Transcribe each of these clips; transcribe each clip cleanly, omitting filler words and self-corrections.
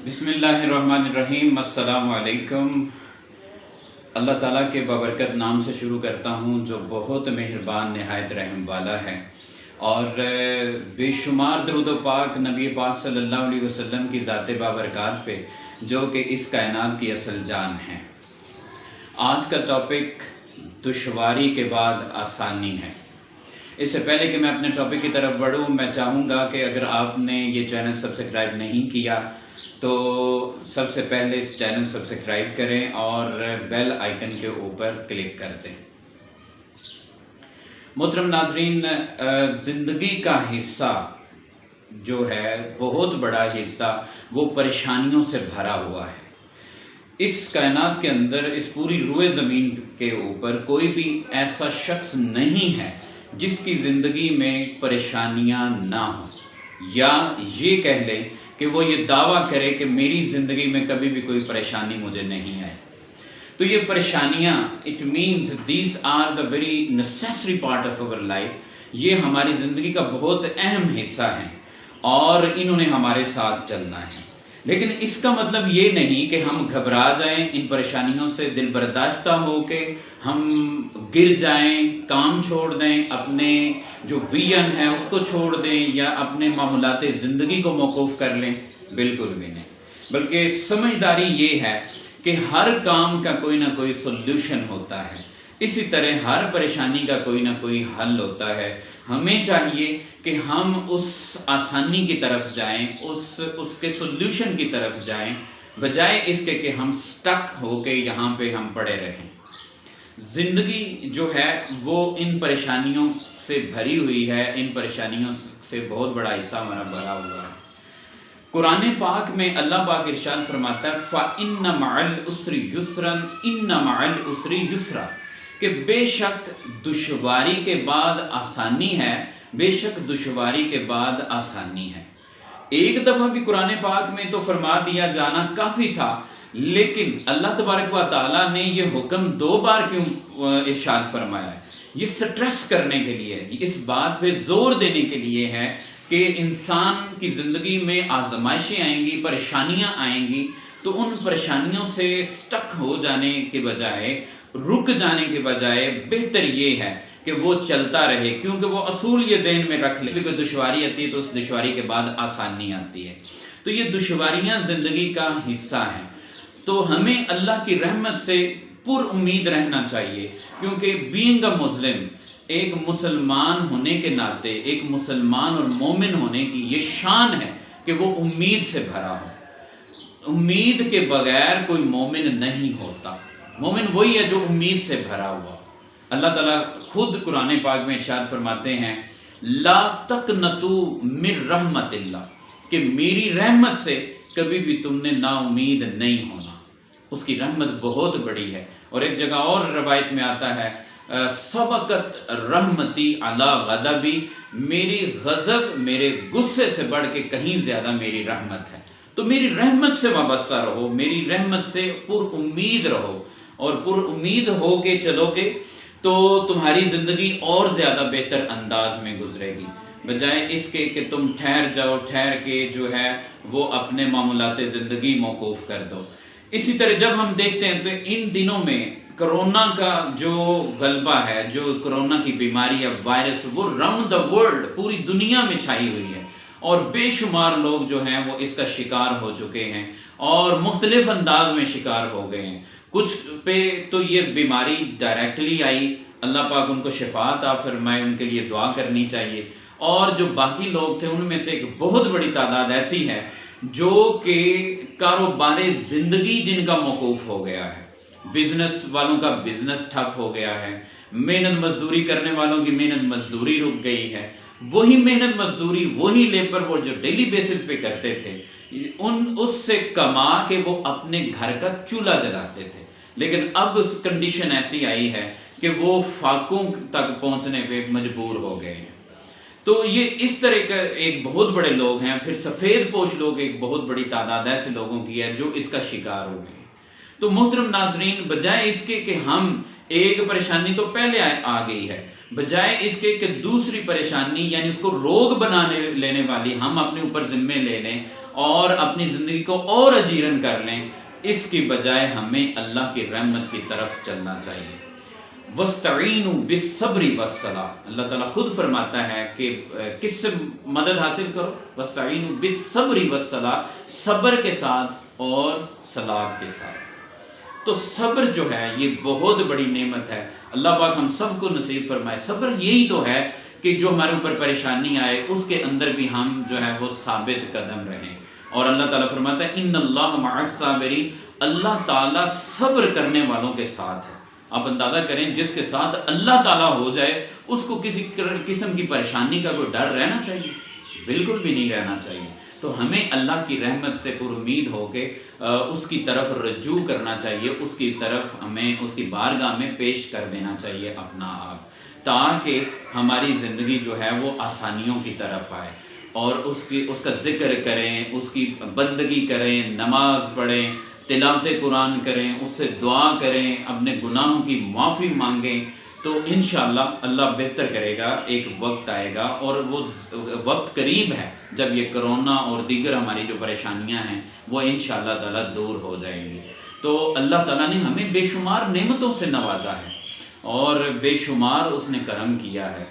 بسم اللہ الرحمن الرحیم۔ السلام علیکم۔ اللہ تعالیٰ کے بابرکت نام سے شروع کرتا ہوں جو بہت مہربان نہایت رحم والا ہے، اور بے شمار درود و پاک نبی پاک صلی اللہ علیہ وسلم کی ذات بابرکات پہ جو کہ اس کائنات کی اصل جان ہے۔ آج کا ٹاپک دشواری کے بعد آسانی ہے۔ اس سے پہلے کہ میں اپنے ٹاپک کی طرف بڑھوں، میں چاہوں گا کہ اگر آپ نے یہ چینل سبسکرائب نہیں کیا تو سب سے پہلے اس چینل سبسکرائب کریں اور بیل آئیکن کے اوپر کلک کر دیں۔ محترم ناظرین، زندگی کا حصہ جو ہے بہت بڑا حصہ وہ پریشانیوں سے بھرا ہوا ہے۔ اس کائنات کے اندر، اس پوری روئے زمین کے اوپر کوئی بھی ایسا شخص نہیں ہے جس کی زندگی میں پریشانیاں نہ ہوں، یا یہ کہہ لیں کہ وہ یہ دعویٰ کرے کہ میری زندگی میں کبھی بھی کوئی پریشانی مجھے نہیں آئی۔ تو یہ پریشانیاں it means these are the very necessary part of our life, یہ ہماری زندگی کا بہت اہم حصہ ہیں اور انہوں نے ہمارے ساتھ چلنا ہے۔ لیکن اس کا مطلب یہ نہیں کہ ہم گھبرا جائیں، ان پریشانیوں سے دل برداشتہ ہو کے ہم گر جائیں، کام چھوڑ دیں، اپنے جو ویژن ہے اس کو چھوڑ دیں، یا اپنے معمولات زندگی کو موقوف کر لیں۔ بالکل بھی نہیں، بلکہ سمجھداری یہ ہے کہ ہر کام کا کوئی نہ کوئی سولوشن ہوتا ہے، اسی طرح ہر پریشانی کا کوئی نہ کوئی حل ہوتا ہے۔ ہمیں چاہیے کہ ہم اس آسانی کی طرف جائیں، اس کے سولوشن کی طرف جائیں، بجائے اس کے کہ ہم سٹک ہو کے یہاں پہ ہم پڑے رہیں۔ زندگی جو ہے وہ ان پریشانیوں سے بھری ہوئی ہے، ان پریشانیوں سے بہت بڑا حصہ ہمارا بھرا ہوا ہے۔ قرآن پاک میں اللہ پاک ارشاد فرماتا ہے فَإِنَّ مَعَ الْعُسْرِ يُسْرًا إِنَّ مَعَ الْعُسْرِ يُسْرًا، کہ بے شک دشواری کے بعد آسانی ہے، بے شک دشواری کے بعد آسانی ہے۔ ایک دفعہ بھی قرآن پاک میں تو فرما دیا جانا کافی تھا، لیکن اللہ تبارک و تعالیٰ نے یہ حکم 2 بار کیوں ارشاد فرمایا ہے؟ یہ سٹریس کرنے کے لیے، اس بات پہ زور دینے کے لیے ہے کہ انسان کی زندگی میں آزمائشیں آئیں گی، پریشانیاں آئیں گی، تو ان پریشانیوں سے سٹک ہو جانے کے بجائے، رک جانے کے بجائے بہتر یہ ہے کہ وہ چلتا رہے، کیونکہ وہ اصول یہ ذہن میں رکھ لے کہ کوئی دشواری آتی ہے تو اس دشواری کے بعد آسانی آتی ہے۔ تو یہ دشواریاں زندگی کا حصہ ہیں، تو ہمیں اللہ کی رحمت سے پر امید رہنا چاہیے، کیونکہ بینگ اے مسلم، ایک مسلمان ہونے کے ناطے، ایک مسلمان اور مومن ہونے کی یہ شان ہے کہ وہ امید سے بھرا ہو۔ امید کے بغیر کوئی مومن نہیں ہوتا۔ مومن وہی ہے جو امید سے بھرا ہوا۔ اللہ تعالیٰ خود قرآن پاک میں ارشاد فرماتے ہیں لا تقنطوا من رحمت اللہ، کہ میری رحمت سے کبھی بھی تم نے نا امید نہیں ہونا۔ اس کی رحمت بہت بڑی ہے، اور ایک جگہ اور روایت میں آتا ہے سبقت رحمتی علی غضبی، میری غضب میرے غصے سے بڑھ کے کہیں زیادہ میری رحمت ہے۔ تو میری رحمت سے وابستہ رہو، میری رحمت سے پر امید رہو، اور پر امید ہو کے چلو گے تو تمہاری زندگی اور زیادہ بہتر انداز میں گزرے گی، بجائے اس کے کہ تم ٹھہر جاؤ، ٹھہر کے جو ہے وہ اپنے معمولات زندگی موقوف کر دو۔ اسی طرح جب ہم دیکھتے ہیں تو ان دنوں میں کرونا کا جو غلبہ ہے، جو کرونا کی بیماری یا وائرس، وہ راؤنڈ دا ورلڈ پوری دنیا میں چھائی ہوئی ہے، اور بے شمار لوگ جو ہیں وہ اس کا شکار ہو چکے ہیں اور مختلف انداز میں شکار ہو گئے ہیں۔ کچھ پہ تو یہ بیماری ڈائریکٹلی آئی، اللہ پاک ان کو شفا عطا فرمائے، ان کے لیے دعا کرنی چاہیے، اور جو باقی لوگ تھے ان میں سے ایک بہت بڑی تعداد ایسی ہے جو کہ کاروبار زندگی جن کا موقوف ہو گیا ہے، بزنس والوں کا بزنس ٹھپ ہو گیا ہے، محنت مزدوری کرنے والوں کی محنت مزدوری رک گئی ہے۔ وہی محنت مزدوری، وہی لیبر وہ جو ڈیلی بیسس پہ کرتے تھے، اس سے کما کے وہ اپنے گھر کا چولہا جلاتے تھے، لیکن اب کنڈیشن ایسی آئی ہے کہ وہ فاقوں تک پہنچنے پہ مجبور ہو گئے ہیں۔ تو یہ اس طرح کا ایک بہت بڑے لوگ ہیں، پھر سفید پوش لوگ ایک بہت بڑی تعداد ایسے لوگوں کی ہے جو اس کا شکار ہو گئے۔ تو محترم ناظرین، بجائے اس کے کہ ہم ایک پریشانی تو پہلے آ گئی ہے، بجائے اس کے کہ دوسری پریشانی یعنی اس کو روگ بنانے لینے والی ہم اپنے اوپر ذمے لے لیں اور اپنی زندگی کو اور اجیرن کر لیں، اس کی بجائے ہمیں اللہ کی رحمت کی طرف چلنا چاہیے۔ وَاسْتَعِينُوا بِالصَّبْرِ وَالصَّلَاةِ، اللہ تعالیٰ خود فرماتا ہے کہ کس سے مدد حاصل کرو؟ وَاسْتَعِينُوا بِالصَّبْرِ وَالصَّلَاةِ، صبر کے ساتھ اور صلاۃ کے ساتھ۔ تو صبر جو ہے یہ بہت بڑی نعمت ہے، اللہ پاک ہم سب کو نصیب فرمائے۔ صبر یہی تو ہے کہ جو ہمارے اوپر پریشانی آئے اس کے اندر بھی ہم جو ہے وہ ثابت قدم رہیں، اور اللہ تعالیٰ فرماتا ہے ان اللہ مع الصابرین، اللہ تعالیٰ صبر کرنے والوں کے ساتھ ہے۔ آپ اندازہ کریں جس کے ساتھ اللہ تعالیٰ ہو جائے اس کو کسی قسم کی پریشانی کا کوئی ڈر رہنا چاہیے؟ بالکل بھی نہیں رہنا چاہیے۔ تو ہمیں اللہ کی رحمت سے پر امید ہو کے اس کی طرف رجوع کرنا چاہیے، اس کی طرف ہمیں اس کی بارگاہ میں پیش کر دینا چاہیے اپنا آپ، تاکہ ہماری زندگی جو ہے وہ آسانیوں کی طرف آئے، اور اس کا ذکر کریں، اس کی بندگی کریں، نماز پڑھیں، تلاوت قرآن کریں، اس سے دعا کریں، اپنے گناہوں کی معافی مانگیں، تو انشاءاللہ اللہ بہتر کرے گا۔ ایک وقت آئے گا اور وہ وقت قریب ہے جب یہ کرونا اور دیگر ہماری جو پریشانیاں ہیں وہ انشاءاللہ تعالیٰ دور ہو جائیں گی۔ تو اللہ تعالیٰ نے ہمیں بے شمار نعمتوں سے نوازا ہے اور بے شمار اس نے کرم کیا ہے،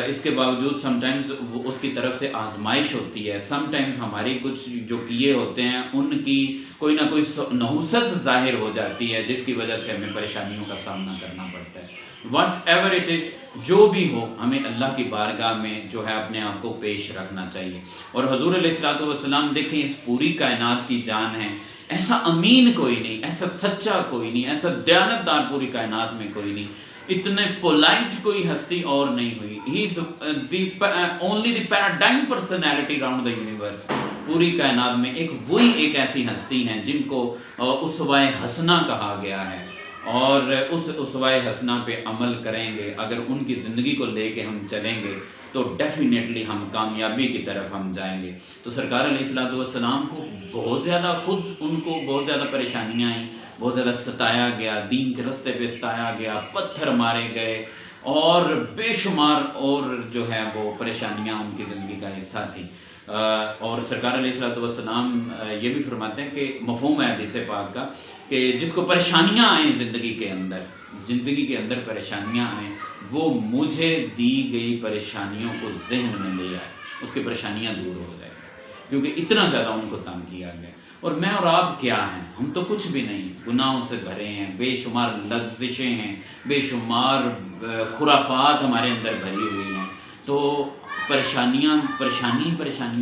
اس کے باوجود سم ٹائمز اس کی طرف سے آزمائش ہوتی ہے، سم ٹائمز ہماری کچھ جو کیے ہوتے ہیں ان کی کوئی نہ کوئی نحوست ظاہر ہو جاتی ہے جس کی وجہ سے ہمیں پریشانیوں کا سامنا کرنا پڑتا ہے۔ واٹ ایور اٹ از، جو بھی ہو، ہمیں اللہ کی بارگاہ میں جو ہے اپنے آپ کو پیش رکھنا چاہیے۔ اور حضور علیہ الصلوۃ والسلام دیکھیں اس پوری کائنات کی جان ہے، ایسا امین کوئی نہیں، ایسا سچا کوئی نہیں، ایسا دیانتدار پوری کائنات میں کوئی نہیں، اتنے پولائٹ کوئی ہستی اور نہیں ہوئی۔ He is only the paradigm personality round the universe. پوری کائنات میں وہی ایک ایسی ہستی ہیں جن کو اسوہ حسنہ کہا گیا ہے، اور اس اسوہ حسنہ پہ عمل کریں گے، اگر ان کی زندگی کو لے کے ہم چلیں گے تو ڈیفینیٹلی ہم کامیابی کی طرف ہم جائیں گے۔ تو سرکار علیہ الصلوۃ والسلام کو بہت زیادہ ان کو بہت زیادہ پریشانیاں آئیں، بہت زیادہ ستایا گیا، دین کے رستے پہ ستایا گیا، پتھر مارے گئے، اور بے شمار اور جو ہے وہ پریشانیاں ان کی زندگی کا حصہ تھیں۔ اور سرکار علیہ الصلوۃ والسلام یہ بھی فرماتے ہیں کہ مفہوم ہے حدیث پاک کا کہ جس کو پریشانیاں آئیں زندگی کے اندر پریشانیاں آئیں، وہ مجھے دی گئی پریشانیوں کو ذہن میں لے آئے، اس کی پریشانیاں دور ہو جائیں، کیونکہ اتنا زیادہ ان کو تنگ کیا گیا۔ اور میں اور آپ کیا ہیں؟ ہم تو کچھ بھی نہیں، گناہوں سے بھرے ہیں، بے شمار لغزشیں ہیں، بے شمار خرافات ہمارے اندر بھری ہوئی ہیں، تو پریشانیاں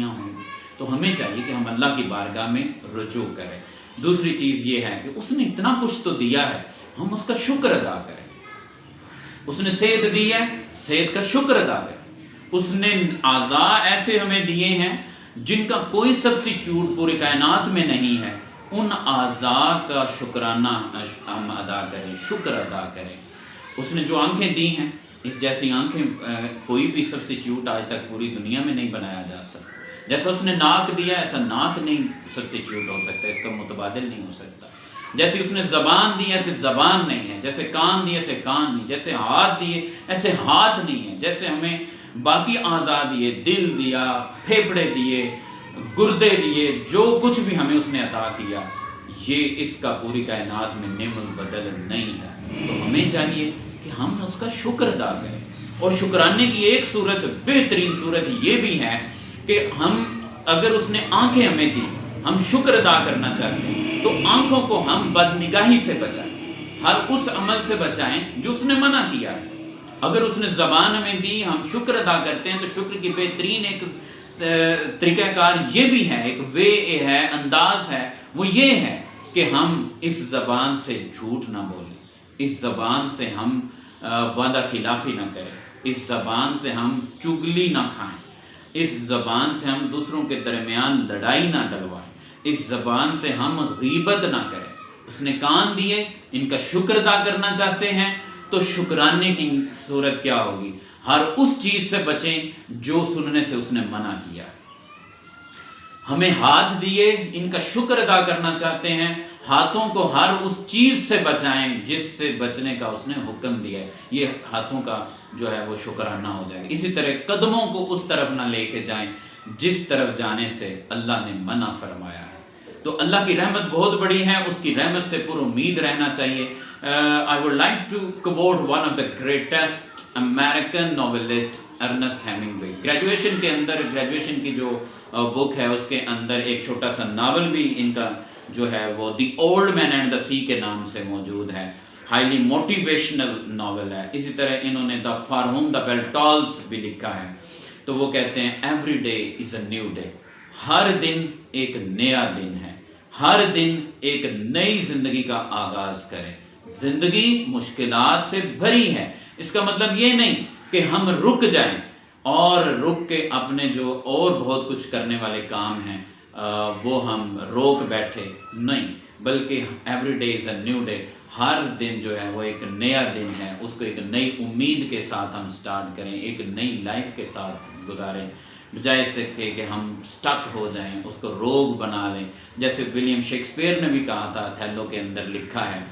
ہوں گی۔ تو ہمیں چاہیے کہ ہم اللہ کی بارگاہ میں رجوع کریں۔ دوسری چیز یہ ہے کہ اس نے اتنا کچھ تو دیا ہے، ہم اس کا شکر ادا کریں۔ اس نے صحت دی ہے، صحت کا شکر ادا کریں۔ اس نے اعضاء ایسے ہمیں دیے ہیں جن کا کوئی سبسٹیچیوٹ پوری کائنات میں نہیں ہے، ان اعضاء کا شکرانہ ہم ادا کریں، شکر ادا کریں۔ اس نے جو آنکھیں دی ہیں، اس جیسی آنکھیں کوئی بھی سبسٹیچیوٹ آج تک پوری دنیا میں نہیں بنایا جا سکتا۔ جیسا اس نے ناک دیا ایسا ناک نہیں سبسٹیچیوٹ ہو سکتا، اس کا متبادل نہیں ہو سکتا۔ جیسے اس نے زبان دی ایسے زبان نہیں ہے، جیسے کان دیے ایسے کان نہیں، جیسے ہاتھ دیے ایسے ہاتھ نہیں ہے، جیسے ہمیں باقی اعضاء دیے، دل دیا، پھیپھڑے دیے، گردے دیے، جو کچھ بھی ہمیں اس نے عطا کیا، یہ اس کا پوری کائنات میں نعم البدل نہیں ہے۔ تو ہمیں چاہیے کہ ہم اس کا شکر ادا کریں، اور شکرانے کی ایک صورت، بہترین صورت یہ بھی ہے کہ ہم اگر اس نے آنکھیں ہمیں دی، ہم شکر ادا کرنا چاہتے ہیں، تو آنکھوں کو ہم بدنگاہی سے بچائیں، ہر اس عمل سے بچائیں جو اس نے منع کیا ہے۔ اگر اس نے زبان ہمیں دی، ہم شکر ادا کرتے ہیں، تو شکر کی بہترین ایک طریقہ کار یہ بھی ہے، ایک وے ہے، انداز ہے، وہ یہ ہے کہ ہم اس زبان سے جھوٹ نہ بولیں، اس زبان سے ہم وعدہ خلافی نہ کریں، اس زبان سے ہم چگلی نہ کھائیں، اس زبان سے ہم دوسروں کے درمیان لڑائی نہ ڈلوائیں، اس زبان سے ہم غیبت نہ کریں۔ اس نے کان دیے، ان کا شکر ادا کرنا چاہتے ہیں تو شکرانے کی صورت کیا ہوگی؟ ہر اس چیز سے بچیں جو سننے سے اس نے منع کیا۔ ہمیں ہاتھ دیے، ان کا شکر ادا کرنا چاہتے ہیں، ہاتھوں کو ہر اس چیز سے بچائیں جس سے بچنے کا اس نے حکم دیا ہے، یہ ہاتھوں کا جو ہے وہ شکرانہ ہو جائے گا۔ اسی طرح قدموں کو اس طرف نہ لے کے جائیں جس طرف جانے سے اللہ نے منع فرمایا ہے۔ تو اللہ کی رحمت بہت بڑی ہے، اس کی رحمت سے پر امید رہنا چاہیے۔ I would like to quote one of the greatest American novelist Ernest Hemingway. Graduation کی جو بک ہے اس کے اندر ایک چھوٹا سا ناول بھی ان کا جو ہے وہ the old man and the سی کے نام سے موجود ہے، ہائیلی موٹیویشنل ناول ہے۔ اسی طرح انہوں نے دا فار ہوم دا بیل ٹالز بھی لکھا ہے، تو وہ کہتے ہیں every day is a new day, ہر دن ایک نیا دن ہے، ہر دن ایک نئی زندگی کا آغاز کریں۔ زندگی مشکلات سے بھری ہے، اس کا مطلب یہ نہیں کہ ہم رک جائیں اور رک کے اپنے جو اور بہت کچھ کرنے والے کام ہیں وہ ہم روک بیٹھے، نہیں، بلکہ every day is a new day, ہر دن جو ہے وہ ایک نیا دن ہے، اس کو ایک نئی امید کے ساتھ ہم سٹارٹ کریں، ایک نئی لائف کے ساتھ گزاریں، بجائے اس سے کہ ہم سٹک ہو جائیں، اس کو روگ بنا لیں۔ جیسے ولیم شیکسپیئر نے بھی کہا تھا، تھیلو کے اندر لکھا ہے،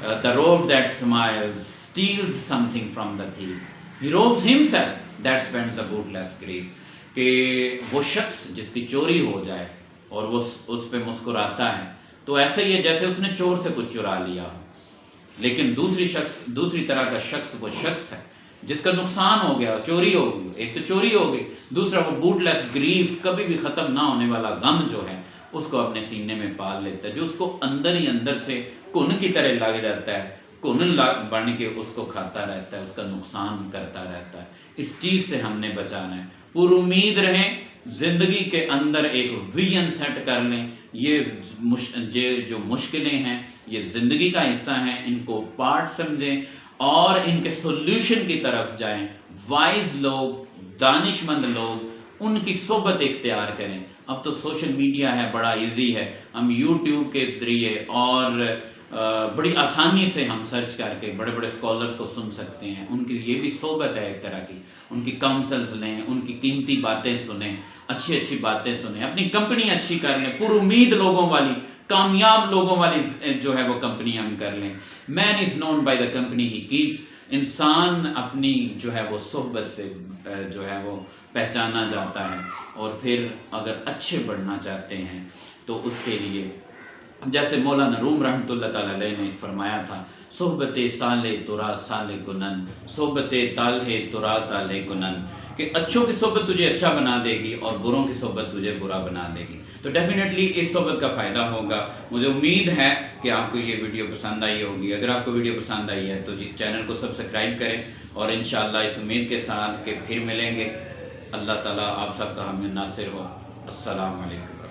The rogue that smiles steals something from the thief. He robs himself that spends a bootless grief. کہ وہ شخص جس کی چوری ہو جائے اور وہ اس پہ مسکراتا ہے تو ایسا ہی ہے جیسے اس نے چور سے کچھ چرا لیا ہو۔ لیکن دوسری طرح کا شخص وہ شخص ہے جس کا نقصان ہو گیا، چوری ہو گئی، ایک تو چوری ہو گئی، دوسرا وہ بوٹ لیس گریف، کبھی بھی ختم نہ ہونے والا غم جو ہے اس کو اپنے سینے میں پال لیتا ہے، جو اس کو اندر ہی اندر سے کن کی طرح لگ جاتا ہے، کن بن کے اس کو کھاتا رہتا ہے، اس کا نقصان کرتا رہتا ہے۔ اس چیز سے ہم نے بچانا ہے، پر امید رہیں، زندگی کے اندر ایک ویژن سیٹ کر لیں۔ یہ جو مشکلیں ہیں یہ زندگی کا حصہ ہیں، ان کو پارٹ سمجھیں اور ان کے سولوشن کی طرف جائیں۔ وائز لوگ، دانش مند لوگ، ان کی صحبت اختیار کریں۔ اب تو سوشل میڈیا ہے، بڑا ایزی ہے، ہم یوٹیوب کے ذریعے اور بڑی آسانی سے ہم سرچ کر کے بڑے بڑے اسکالرس کو سن سکتے ہیں، ان کی یہ بھی صحبت ہے ایک طرح کی، ان کی کاؤنسلز لیں، ان کی قیمتی باتیں سنیں، اچھی اچھی باتیں سنیں، اپنی کمپنی اچھی کر لیں، پر امید لوگوں والی، کامیاب لوگوں والی جو ہے وہ کمپنی ہم کر لیں۔ Man is known by the company he keeps. انسان اپنی جو ہے وہ صحبت سے جو ہے وہ پہچانا جاتا ہے، اور پھر اگر اچھے بڑھنا چاہتے ہیں تو اس کے لیے جیسے مولانا روم رحمۃ اللہ تعالیٰ علیہ نے فرمایا تھا، صحبت صالح ترا صالح کنن، صحبت طالح ترا طالح کنن، کہ اچھوں کی صحبت تجھے اچھا بنا دے گی اور بروں کی صحبت تجھے برا بنا دے گی۔ تو ڈیفینیٹلی اس صحبت کا فائدہ ہوگا۔ مجھے امید ہے کہ آپ کو یہ ویڈیو پسند آئی ہوگی۔ اگر آپ کو ویڈیو پسند آئی ہے تو چینل کو سبسکرائب کریں، اور انشاءاللہ اس امید کے ساتھ کہ پھر ملیں گے۔ اللہ تعالیٰ آپ سب کا حامی ناصر ہو۔ السلام علیکم۔